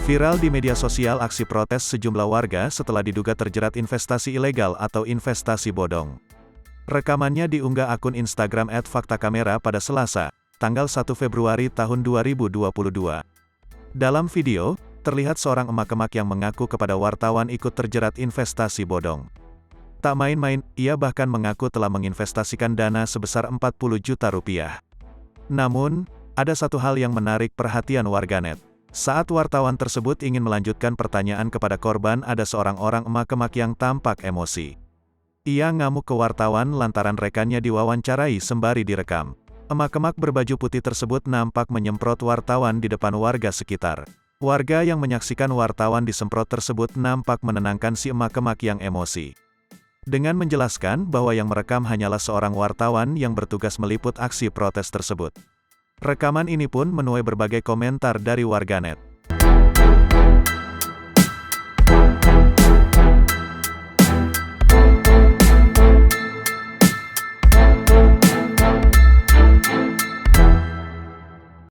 Viral di media sosial aksi protes sejumlah warga setelah diduga terjerat investasi ilegal atau investasi bodong. Rekamannya diunggah akun Instagram @faktakamera pada Selasa, tanggal 1 Februari tahun 2022. Dalam video, terlihat seorang emak-emak yang mengaku kepada wartawan ikut terjerat investasi bodong. Tak main-main, ia bahkan mengaku telah menginvestasikan dana sebesar 40 juta rupiah. Namun, ada satu hal yang menarik perhatian warganet. Saat wartawan tersebut ingin melanjutkan pertanyaan kepada korban, ada seorang orang emak-emak yang tampak emosi. Ia ngamuk ke wartawan lantaran rekannya diwawancarai sembari direkam. Emak-emak berbaju putih tersebut nampak menyemprot wartawan di depan warga sekitar. Warga yang menyaksikan wartawan disemprot tersebut nampak menenangkan si emak-emak yang emosi. Dengan menjelaskan bahwa yang merekam hanyalah seorang wartawan yang bertugas meliput aksi protes tersebut. Rekaman ini pun menuai berbagai komentar dari warganet.